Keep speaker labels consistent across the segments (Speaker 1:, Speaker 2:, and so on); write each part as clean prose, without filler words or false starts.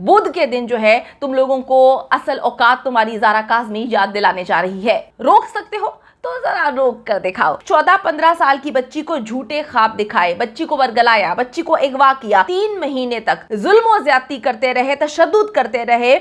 Speaker 1: बुध के दिन जो है तुम लोगों को असल औकात तुम्हारी ज़ारा काज़मी याद दिलाने जा रही है। रोक सकते हो तो जरा रोक कर दिखाओ। 14-15 साल की बच्ची को झूठे ख्वाब दिखाए, बच्ची को वर्गलाया, बच्ची को अगवा किया, 3 महीने तक जुल्म और ज्यादती करते रहे, तशद्दुद करते रहे।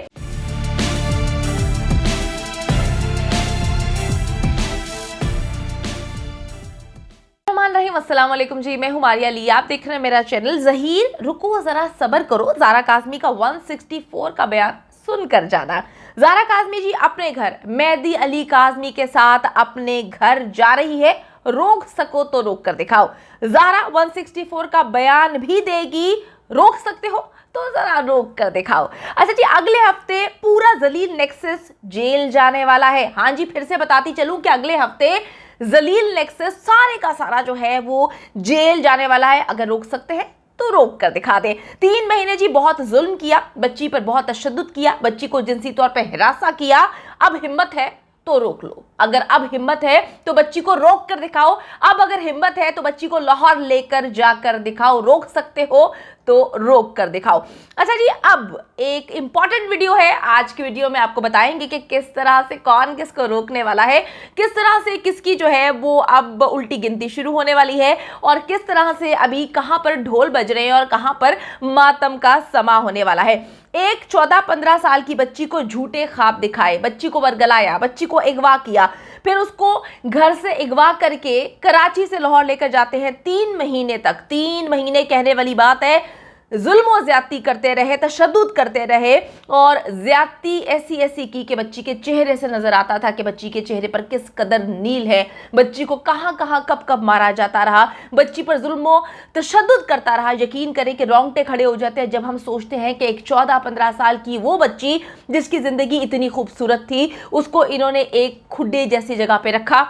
Speaker 1: अस्सलाम वालेकुम जी, मैं हूं मारिया अली, आप देख रहे हैं मेरा चैनल। ज़हीर रुको जरा सब्र करो, ज़ारा काज़मी का 164 का बयान सुनकर जाना। ज़ारा काज़मी जी अपने घर मेहदी अली काज़मी के साथ अपने घर जा रही है, रोक सको तो रोक कर दिखाओ। ज़ारा 164 का बयान भी देगी, रोक सकते हो तो जरा रोक कर दिखाओ। अच्छा जी, अगले हफ्ते पूरा जलील नेक्सस जेल जाने वाला है। हाँ जी, फिर से बताती चलूं कि अगले हफ्ते जलील नेक्सस सारे का सारा जो है वो जेल जाने वाला है। अगर रोक सकते हैं तो रोक कर दिखा दे। 3 महीने जी बहुत जुल्म किया, बच्ची पर बहुत तशद्दुद किया, बच्ची को जिनसी तौर पर हिरासा किया। अब हिम्मत है तो रोक लो। अगर अब हिम्मत है तो बच्ची को रोक कर दिखाओ। अब अगर हिम्मत है तो बच्ची को लाहौर लेकर जाकर दिखाओ। रोक सकते हो तो रोक कर दिखाओ। अच्छा जी, अब एक इंपॉर्टेंट वीडियो है। आज की वीडियो में आपको बताएंगे कि किस तरह से कौन किसको रोकने वाला है, किस तरह से किसकी जो है वो अब उल्टी गिनती शुरू होने वाली है, और किस तरह से अभी कहां पर ढोल बज रहे हैं और कहां पर मातम का समा होने वाला है। एक 14-15 साल की बच्ची को झूठे ख्वाब दिखाए, बच्ची को वर्गलाया, बच्ची को अगवा किया, फिर उसको घर से अगवा करके कराची से लाहौर लेकर जाते हैं। 3 महीने तक, 3 महीने कहने वाली बात है, जुल्म और ज्यादती करते रहे, तशद्दुद करते रहे, और ज्यादती ऐसी की कि बच्ची के चेहरे से नजर आता था कि बच्ची के चेहरे पर किस कदर नील है, बच्ची को कहां कहां कब कब मारा जाता रहा, बच्ची पर जुल्म और तशद्दुद करता रहा। यकीन करें कि रोंगटे खड़े हो जाते हैं जब हम सोचते हैं कि एक 14-15 साल की वो बच्ची जिसकी जिंदगी इतनी खूबसूरत थी, उसको इन्होंने एक खुड्डे जैसी जगह पे रखा,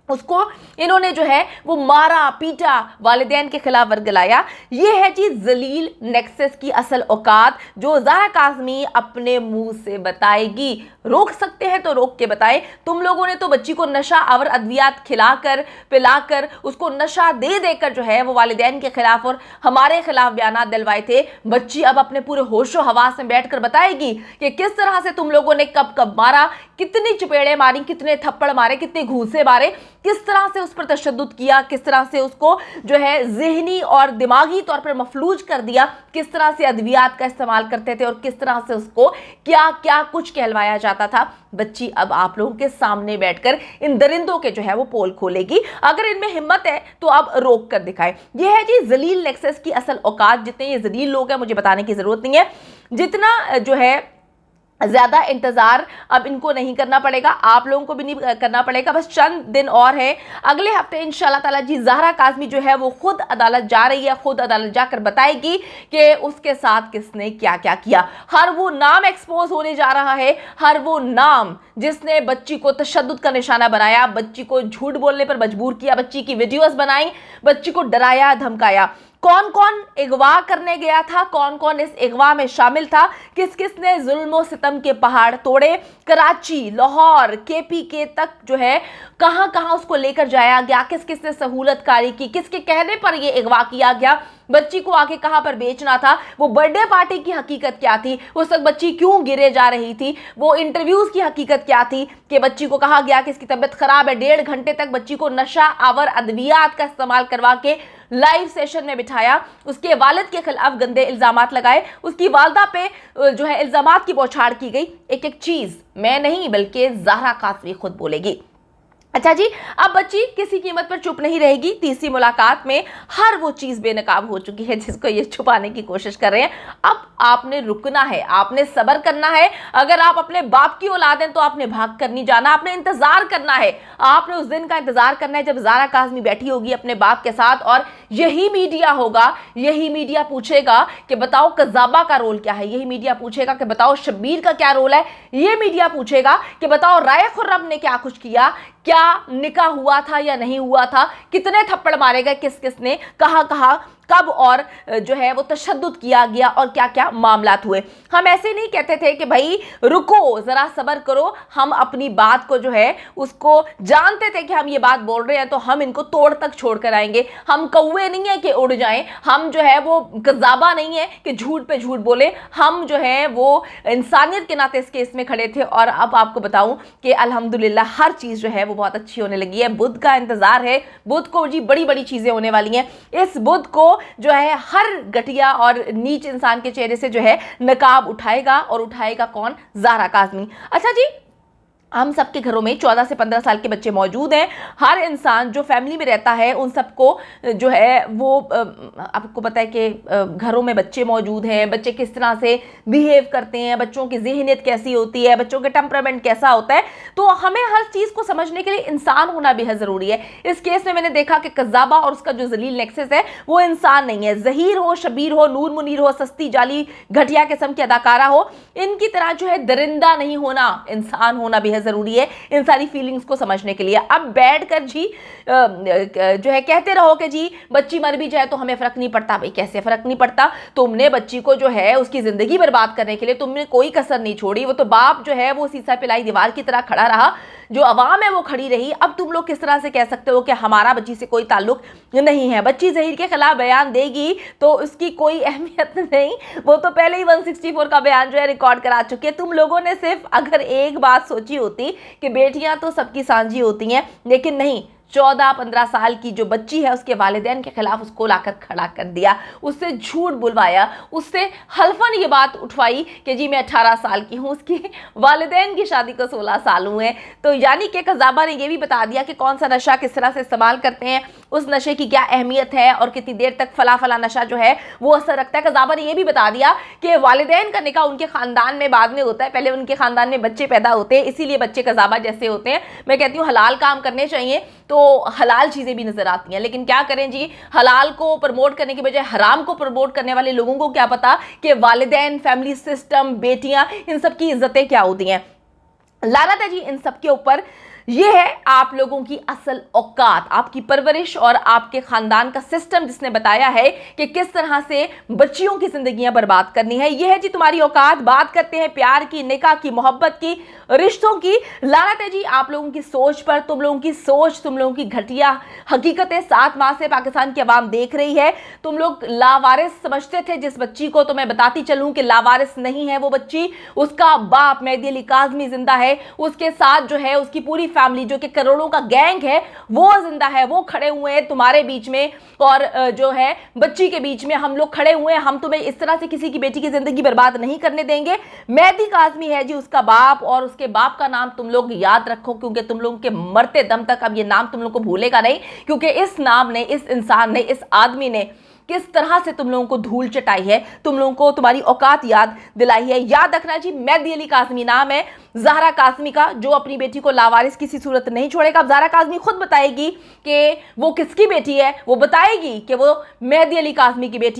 Speaker 1: उसको इन्होंने जो है वो मारा पीटा, वालिदैन के खिलाफ वर्गलाया। ये है जी जलील नेक्सस की असल औकात, जो ज़ारा काज़मी अपने मुंह से बताएगी। रोक सकते हैं तो रोक के बताएं। तुम लोगों ने तो बच्ची को नशा और अद्वियात खिलाकर पिलाकर उसको नशा दे देकर जो है वो वालिदैन के खिलाफ और हमारे खिलाफ बयान दिलवाए थे। बच्ची अब अपने पूरे होशो हवास में बैठकर बताएगी कि किस तरह से तुम लोगों ने कब कब मारा, कितनी चपेड़े मारी, कितने थप्पड़ मारे, कितने घूंसे मारे, किस तरह से उस पर तशद्दुद किया, किस तरह से उसको जो है ज़हनी और दिमागी तौर पर मफलूज कर दिया, किस तरह से अद्वियात का इस्तेमाल करते थे और किस तरह से उसको क्या क्या कुछ कहलवाया जाता था। बच्ची अब आप लोगों के सामने बैठकर इन दरिंदों के जो है वो पोल खोलेगी। अगर इनमें हिम्मत है तो अब रोक कर दिखाए। यह है जी जलील नेक्सस की असल औकात। जितने ये जलील लोग हैं मुझे बताने की जरूरत नहीं है, जितना जो है ज्यादा इंतजार अब इनको नहीं करना पड़ेगा, आप लोगों को भी नहीं करना पड़ेगा। बस चंद दिन और है, अगले हफ्ते इंशाल्लाह ताला जी ज़ारा काज़मी जो है वो खुद अदालत जा रही है, खुद अदालत जाकर बताएगी कि उसके साथ किसने क्या क्या किया। हर वो नाम एक्सपोज होने जा रहा है, हर वो नाम जिसने बच्ची को तशद्दुद का निशाना बनाया, बच्ची को झूठ बोलने पर मजबूर किया, बच्ची की वीडियोस बनाई, बच्ची को डराया धमकाया। कौन कौन अगवा करने गया था, कौन कौन इस अगवा में शामिल था, किस किस ने जुल्म सितम के पहाड़ तोड़े, कराची, लाहौर, KPK तक जो है कहां कहां उसको लेकर जाया गया, किस किस ने सहूलतकारी की, किसके कहने पर यह अगवा किया गया, बच्ची को आगे कहां पर बेचना था, वो बर्थडे पार्टी की हकीकत क्या थी, उस वक्त बच्ची क्यों गिरे जा रही थी, वो इंटरव्यूज की हकीकत क्या थी कि बच्ची को कहा गया कि इसकी तबीयत खराब है, 1.5 घंटे तक बच्ची को नशा आवर अद्वियात का इस्तेमाल करवा के लाइव सेशन में बिठाया, उसके वालिद के खिलाफ गंदे इल्जामात लगाए, उसकी वालदा पे जो है इल्जामात की बौछार की गई। एक एक चीज मैं नहीं बल्कि ज़ारा काज़मी खुद बोलेगी। अच्छा जी, अब बच्ची किसी कीमत पर चुप नहीं रहेगी। तीसरी मुलाकात में हर वो चीज़ बेनकाब हो चुकी है जिसको ये छुपाने की कोशिश कर रहे हैं। अब आपने रुकना है, आपने सब्र करना है। अगर आप अपने बाप की औलाद हैं तो आपने भाग कर नहीं जाना, आपने इंतजार करना है। आपने उस दिन का इंतजार करना है जब ज़ारा काज़मी बैठी होगी अपने बाप के साथ और यही मीडिया होगा, यही मीडिया पूछेगा कि बताओ कज़ाबा का रोल क्या है, यही मीडिया पूछेगा कि बताओ शब्बीर का क्या रोल है, ये मीडिया पूछेगा कि बताओ राय खुर्रम ने क्या कुछ किया, क्या निकाह हुआ था या नहीं हुआ था, कितने थप्पड़ मारे गए किस किस ने, कहां कहां कब और जो है वो तशद्दुद किया गया और क्या क्या मामलात हुए। हम ऐसे नहीं कहते थे कि भाई रुको ज़रा सब्र करो, हम अपनी बात को जो है उसको जानते थे कि हम ये बात बोल रहे हैं तो हम इनको तोड़ तक छोड़ कर आएंगे। हम कौवे नहीं है कि उड़ जाएं, हम जो है वो कज़ाबा नहीं है कि झूठ पे झूठ बोले, हम जो है वो इंसानियत के नाते इस केस में खड़े थे। और अब आपको बताऊं कि अल्हम्दुलिल्लाह हर चीज़ जो है वो बहुत अच्छी होने लगी है। बुध का इंतज़ार है, बुध को जी बड़ी बड़ी चीज़ें होने वाली हैं। इस बुध को जो है हर घटिया और नीच इंसान के चेहरे से जो है नकाब उठाएगा, और उठाएगा कौन? ज़ारा काज़मी। अच्छा जी, हम सबके घरों में 14 से 15 साल के बच्चे मौजूद हैं। हर इंसान जो फैमिली में रहता है उन सबको जो है वो आपको पता है कि घरों में बच्चे मौजूद हैं, बच्चे किस तरह से बिहेव करते हैं, बच्चों की ज़हनियत कैसी होती है, बच्चों के टेम्परामेंट कैसा होता है। तो हमें हर चीज़ को समझने के लिए इंसान होना बेहद ज़रूरी है। इस केस में मैंने देखा कि कज़ाबा और उसका जो जलील नेक्सस है वो इंसान नहीं है। ज़हीर हो, शबीर हो, नूर मुनीर हो, सस्ती जाली घटिया किस्म की अदाकारा हो, इनकी तरह जो है दरिंदा नहीं होना, इंसान होना बेहद ज़रूरी है इन सारी फीलिंग्स को समझने के लिए। अब बैठकर जी जो है कहते रहो कि जी बच्ची मर भी जाए तो हमें फ़र्क नहीं पड़ता। भाई कैसे फ़र्क नहीं पड़ता? तुमने बच्ची को जो है उसकी ज़िंदगी बर्बाद करने के लिए तुमने कोई कसर नहीं छोड़ी। वो तो बाप जो है वो सीसा पिलाई दीवार की तरह खड़ा रहा, जो अवाम है वो खड़ी रही। अब तुम लोग किस तरह से कह सकते हो कि हमारा बच्ची से कोई ताल्लुक नहीं है? बच्ची ज़हीर के खिलाफ बयान देगी तो उसकी कोई अहमियत नहीं, वो तो पहले ही 164 का बयान जो है रिकॉर्ड करा चुके हैं। तुम लोगों ने सिर्फ अगर एक बात सोची होती कि बेटियां तो सबकी सांझी होती हैं, लेकिन नहीं, 14-15 साल की जो बच्ची है उसके वालिदैन के खिलाफ उसको लाकर खड़ा कर दिया, उससे झूठ बुलवाया, उससे हल्फन ये बात उठवाई कि जी मैं 18 साल की हूँ, उसके वालिदैन की शादी को 16 साल हुए हैं। तो यानी कि कज़ाबा ने ये भी बता दिया कि कौन सा नशा किस तरह से इस्तेमाल करते हैं, उस नशे की क्या अहमियत है और कितनी देर तक फला फला नशा जो है वो असर रखता है। कज़ाबा ने यह भी बता दिया कि वालिदैन का निकाह उनके ख़ानदान में बाद में होता है, पहले उनके ख़ानदान में बच्चे पैदा होते हैं, इसीलिए बच्चे कज़ाबा जैसे होते हैं। मैं कहती हूँ हलाल काम करने चाहिए तो हलाल चीज़ें भी नज़र आती हैं, लेकिन क्या करें जी, हलाल को प्रमोट करने की बजाय हराम को प्रमोट करने वाले लोगों को क्या पता कि वालिदैन, फैमिली सिस्टम, बेटियां, इन सब की इज्जतें क्या होती हैं। लानत है जी इन सब के ऊपर। ये है आप लोगों की असल औकात, आपकी परवरिश और आपके ख़ानदान का सिस्टम जिसने बताया है कि किस तरह से बच्चियों की ज़िंदगियां बर्बाद करनी है। यह है जी तुम्हारी औकात। बात करते हैं प्यार की, निकाह की, मोहब्बत की, रिश्तों की। लानत है जी आप लोगों की सोच पर। तुम लोगों की सोच, तुम लोगों की घटिया हकीकतें 7 माह से पाकिस्तान की आवाम देख रही है। तुम लोग लावारिस समझते थे जिस बच्ची को, तो मैं बताती चलूँ कि लावारिस नहीं है वो बच्ची, उसका बाप मेहदी अली काज़मी जिंदा है, उसके साथ जो है उसकी पूरी फैमिली जो कि करोड़ों का गैंग है वो जिंदा है, वो खड़े हुए हैं तुम्हारे बीच में और जो है बच्ची के बीच में हम लोग खड़े हुए हैं। हम तुम्हें इस तरह से किसी की बेटी की जिंदगी बर्बाद नहीं करने देंगे। मेहदी काज़मी है जी उसका बाप, और उसके बाप का नाम तुम लोग याद रखो, क्योंकि तुम लोगों के मरते दम तक अब ये नाम तुम लोग को भूलेगा नहीं, क्योंकि इस नाम ने, इस इंसान ने, इस आदमी ने किस तरह से तुम लोगों को धूल चटाई है, तुम लोगों को तुम्हारी औकात याद दिलाई है। याद रखना जी, मेहदी अली काज़मी नाम है ज़हरा काज़मी का, जो अपनी बेटी को लावारिस किसी सूरत नहीं छोड़ेगा। अब ज़हरा काज़मी खुद बताएगी कि वो किसकी बेटी है, वो बताएगी कि वो मेहदी अली काज़मी की बेटी